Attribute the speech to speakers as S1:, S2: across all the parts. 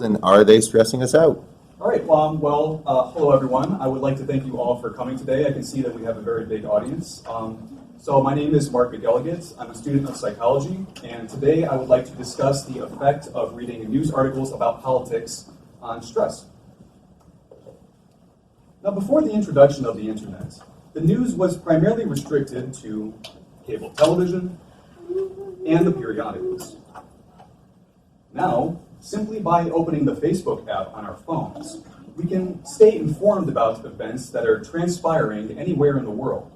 S1: And are they stressing us out?
S2: All right, hello everyone. I would like to thank you all for coming today. I can see that we have a very big audience. So my name is Marc McElligott. I'm a student of psychology, and today I would like to discuss the effect of reading news articles about politics on stress. Now, before the introduction of the internet, the news was primarily restricted to cable television and the periodicals. Now, simply by opening the Facebook app on our phones, we can stay informed about events that are transpiring anywhere in the world.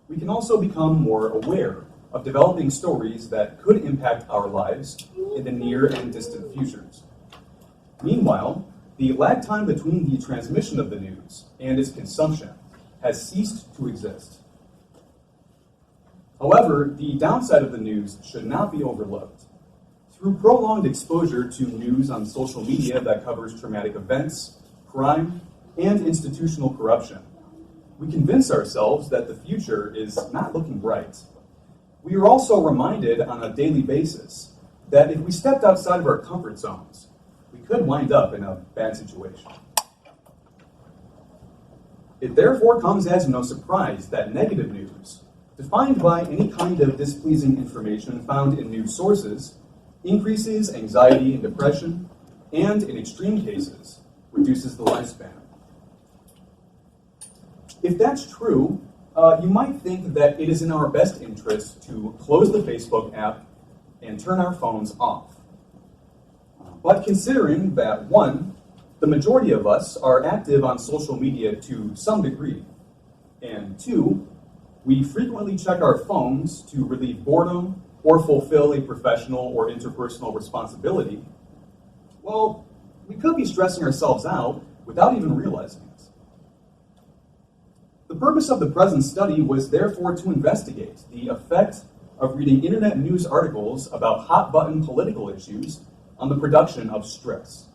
S2: We can also become more aware of developing stories that could impact our lives in the near and distant futures. Meanwhile, the lag time between the transmission of the news and its consumption has ceased to exist. However, the downside of the news should not be overlooked. Through prolonged exposure to news on social media that covers traumatic events, crime, and institutional corruption, we convince ourselves that the future is not looking bright. We are also reminded on a daily basis that if we stepped outside of our comfort zones, we could wind up in a bad situation. It therefore comes as no surprise that negative news, defined by any kind of displeasing information found in news sources, increases anxiety and depression, and in extreme cases, reduces the lifespan. If that's true, you might think that it is in our best interest to close the Facebook app and turn our phones off. But considering that, one, the majority of us are active on social media to some degree, and two, we frequently check our phones to relieve boredom or fulfill a professional or interpersonal responsibility, well, we could be stressing ourselves out without even realizing it. The purpose of the present study was therefore to investigate the effect of reading internet news articles about hot-button political issues on the production of stress.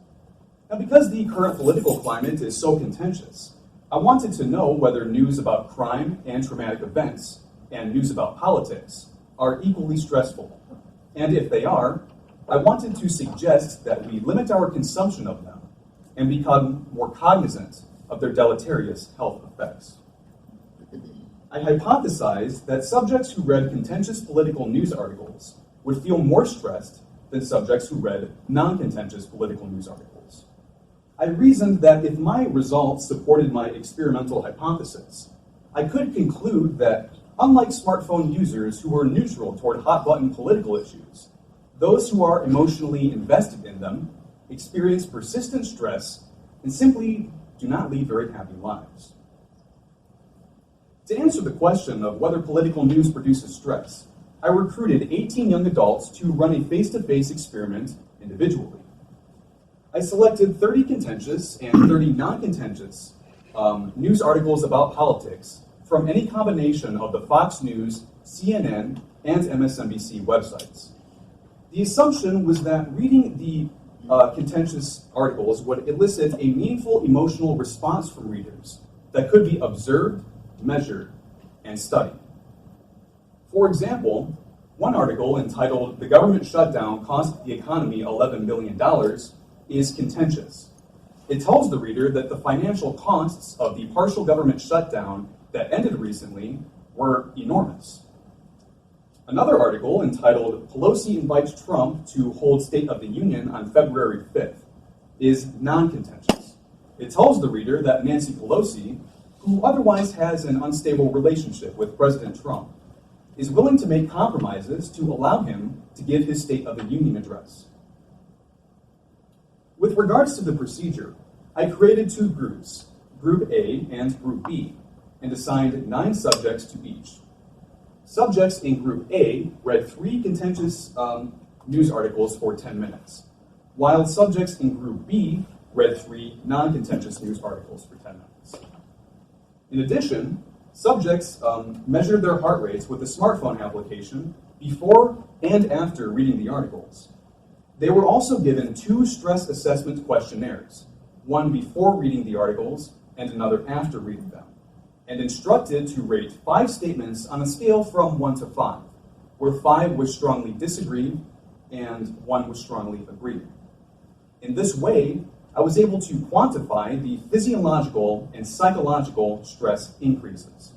S2: Now, because the current political climate is so contentious, I wanted to know whether news about crime and traumatic events and news about politics are equally stressful. And if they are, I wanted to suggest that we limit our consumption of them and become more cognizant of their deleterious health effects. I hypothesized that subjects who read contentious political news articles would feel more stressed than subjects who read non-contentious political news articles. I reasoned that if my results supported my experimental hypothesis, I could conclude that unlike smartphone users who are neutral toward hot-button political issues, those who are emotionally invested in them experience persistent stress and simply do not lead very happy lives. To answer the question of whether political news produces stress, I recruited 18 young adults to run a face-to-face experiment individually. I selected 30 contentious and 30 non-contentious news articles about politics from any combination of the Fox News, CNN, and MSNBC websites. The assumption was that reading the contentious articles would elicit a meaningful emotional response from readers that could be observed, measured, and studied. For example, one article entitled "The Government Shutdown Cost the Economy $11 billion" is contentious. It tells the reader that the financial costs of the partial government shutdown that ended recently were enormous. Another article entitled "Pelosi Invites Trump to Hold State of the Union on February 5th" is non-contentious. It tells the reader that Nancy Pelosi, who otherwise has an unstable relationship with President Trump, is willing to make compromises to allow him to give his State of the Union address. With regards to the procedure, I created two groups, Group A and Group B, and assigned 9 subjects to each. Subjects in Group A read 3 contentious news articles for 10 minutes, while subjects in Group B read 3 non-contentious news articles for 10 minutes. In addition, subjects measured their heart rates with a smartphone application before and after reading the articles. They were also given 2 stress assessment questionnaires, one before reading the articles and another after reading them, and instructed to rate 5 statements on a scale from 1 to 5, where 5 was strongly disagree and 1 was strongly agree. In this way, I was able to quantify the physiological and psychological stress increases.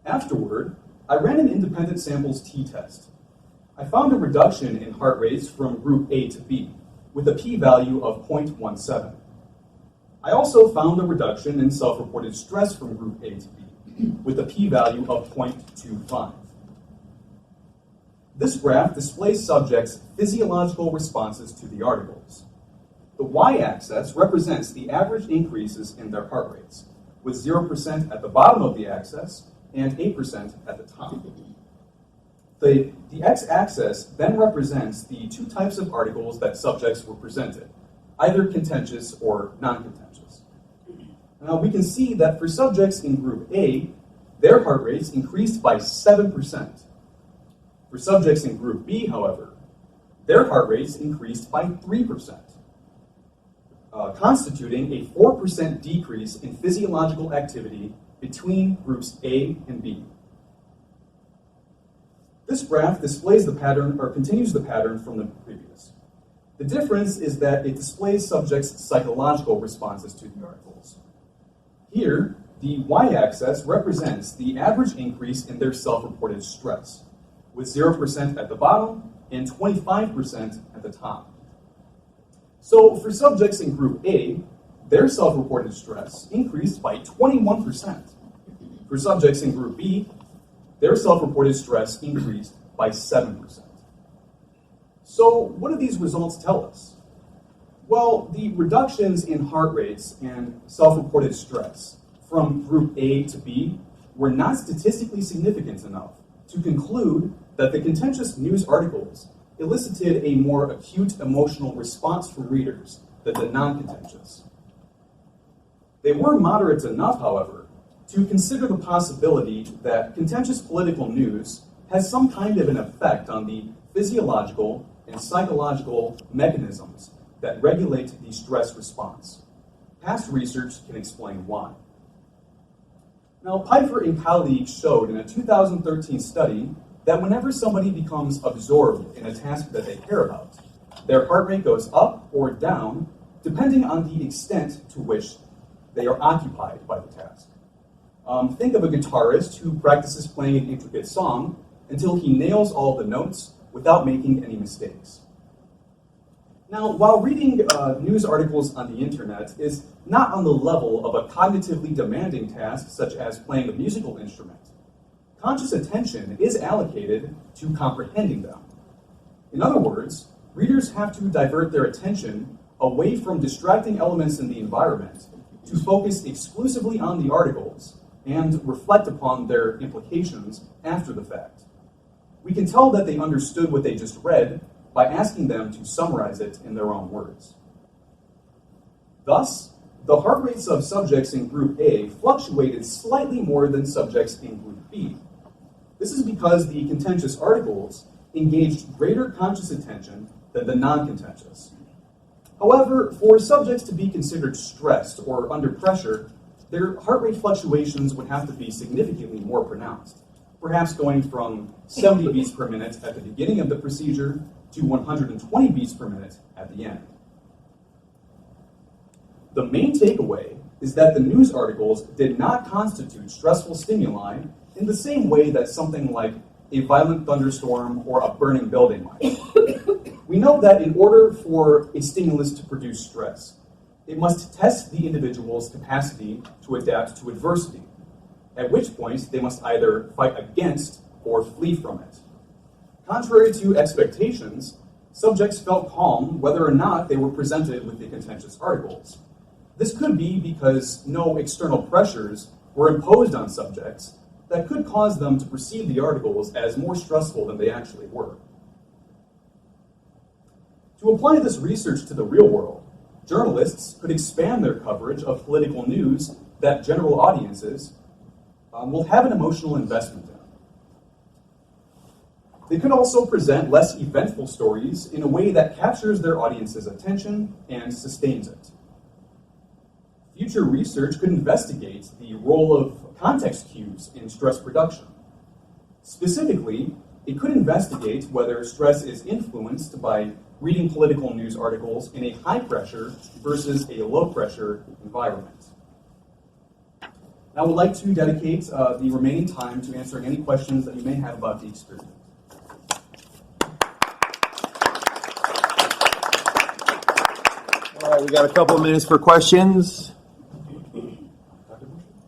S2: Afterward, I ran an independent samples t-test. I found a reduction in heart rates from group A to B, with a p-value of 0.17. I also found a reduction in self-reported stress from group A to B, with a p-value of 0.25. This graph displays subjects' physiological responses to the articles. The y-axis represents the average increases in their heart rates, with 0% at the bottom of the axis and 8% at the top. The x-axis then represents the two types of articles that subjects were presented, either contentious or non-contentious. Now we can see that for subjects in group A, their heart rates increased by 7%. For subjects in group B, however, their heart rates increased by 3%, constituting a 4% decrease in physiological activity between groups A and B. This graph displays the pattern, or continues the pattern from the previous. The difference is that it displays subjects' psychological responses to the articles. Here, the y-axis represents the average increase in their self-reported stress, with 0% at the bottom and 25% at the top. So for subjects in group A, their self-reported stress increased by 21%. For subjects in group B, their self-reported stress increased by 7%. So what do these results tell us? Well, the reductions in heart rates and self-reported stress from group A to B were not statistically significant enough to conclude that the contentious news articles elicited a more acute emotional response from readers than the non-contentious. They were moderate enough, however, to consider the possibility that contentious political news has some kind of an effect on the physiological and psychological mechanisms that regulate the stress response. Past research can explain why. Now, Pfeiffer and colleagues showed in a 2013 study that whenever somebody becomes absorbed in a task that they care about, their heart rate goes up or down depending on the extent to which they are occupied by the task. Think of a guitarist who practices playing an intricate song until he nails all the notes without making any mistakes. Now, while reading news articles on the internet is not on the level of a cognitively demanding task such as playing a musical instrument, conscious attention is allocated to comprehending them. In other words, readers have to divert their attention away from distracting elements in the environment to focus exclusively on the articles and reflect upon their implications after the fact. We can tell that they understood what they just read by asking them to summarize it in their own words. Thus, the heart rates of subjects in Group A fluctuated slightly more than subjects in Group B. This is because the contentious articles engaged greater conscious attention than the non-contentious. However, for subjects to be considered stressed or under pressure, their heart rate fluctuations would have to be significantly more pronounced, perhaps going from 70 beats per minute at the beginning of the procedure to 120 beats per minute at the end. The main takeaway is that the news articles did not constitute stressful stimuli in the same way that something like a violent thunderstorm or a burning building might. We know that in order for a stimulus to produce stress, it must test the individual's capacity to adapt to adversity, at which point they must either fight against or flee from it. Contrary to expectations, subjects felt calm whether or not they were presented with the contentious articles. This could be because no external pressures were imposed on subjects that could cause them to perceive the articles as more stressful than they actually were. To apply this research to the real world, journalists could expand their coverage of political news that general audiences will have an emotional investment in. They could also present less eventful stories in a way that captures their audience's attention and sustains it. Future research could investigate the role of context cues in stress production. Specifically, it could investigate whether stress is influenced by reading political news articles in a high-pressure versus a low-pressure environment. I would like to dedicate the remaining time to answering any questions that you may have about the experiment.
S1: All right, we got a couple of minutes for questions.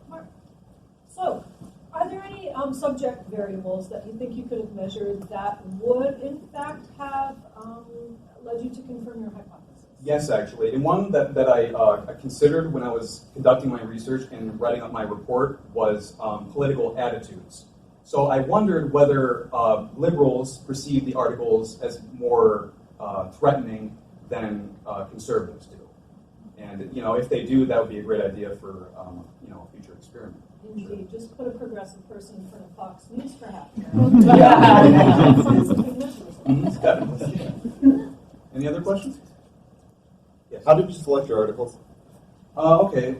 S3: Mark, so, are there any subject variables that you think you could have measured that would, in fact, have led you to confirm your hypothesis?
S2: Yes, actually. And one that I considered when I was conducting my research and writing up my report was political attitudes. So I wondered whether liberals perceive the articles as more threatening than conservatives do. And if they do, that would be a great idea for a future experiment.
S3: Indeed. Just put a progressive person in front of Fox News for half an hour.
S2: Any other questions? Yes.
S1: How did you select your articles?
S2: Okay.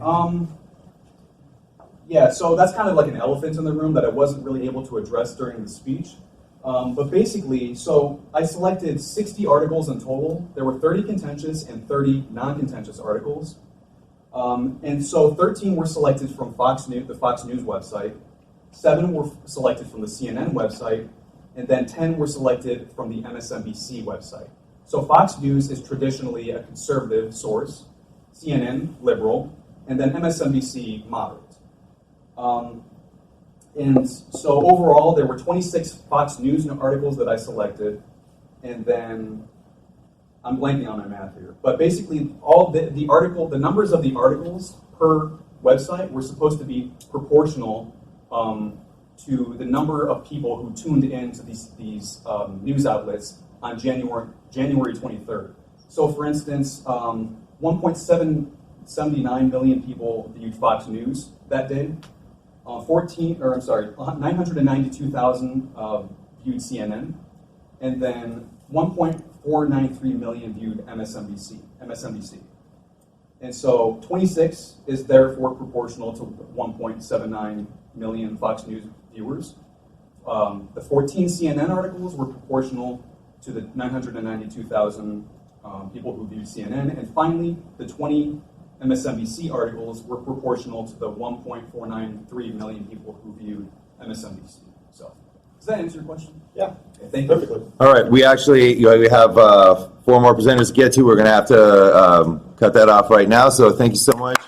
S2: Yeah, so that's kind of like an elephant in the room that I wasn't really able to address during the speech. But basically, so I selected 60 articles in total. There were 30 contentious and 30 non-contentious articles. And so 13 were selected from the Fox News website, 7 were selected from the CNN website, and then 10 were selected from the MSNBC website. So Fox News is traditionally a conservative source, CNN, liberal, and then MSNBC, moderate. And so overall, there were 26 Fox News articles that I selected, and then I'm blanking on my math here. But basically, all the numbers of the articles per website were supposed to be proportional to the number of people who tuned in to these news outlets on January 23rd. So, for instance, 1.779 million people viewed Fox News that day. 992,000 viewed CNN, and then 1.493 million viewed MSNBC. And so 26 is therefore proportional to 1.79 million Fox News viewers. The 14 CNN articles were proportional to the 992,000 people who viewed CNN. And finally, the 20 MSNBC articles were proportional to the 1.493 million people who viewed MSNBC. So, does that answer your question?
S1: Yeah.
S2: Okay, thank you.
S1: Perfectly. All right, we actually we have 4 more presenters to get to. We're going to have to cut that off right now, so thank you so much.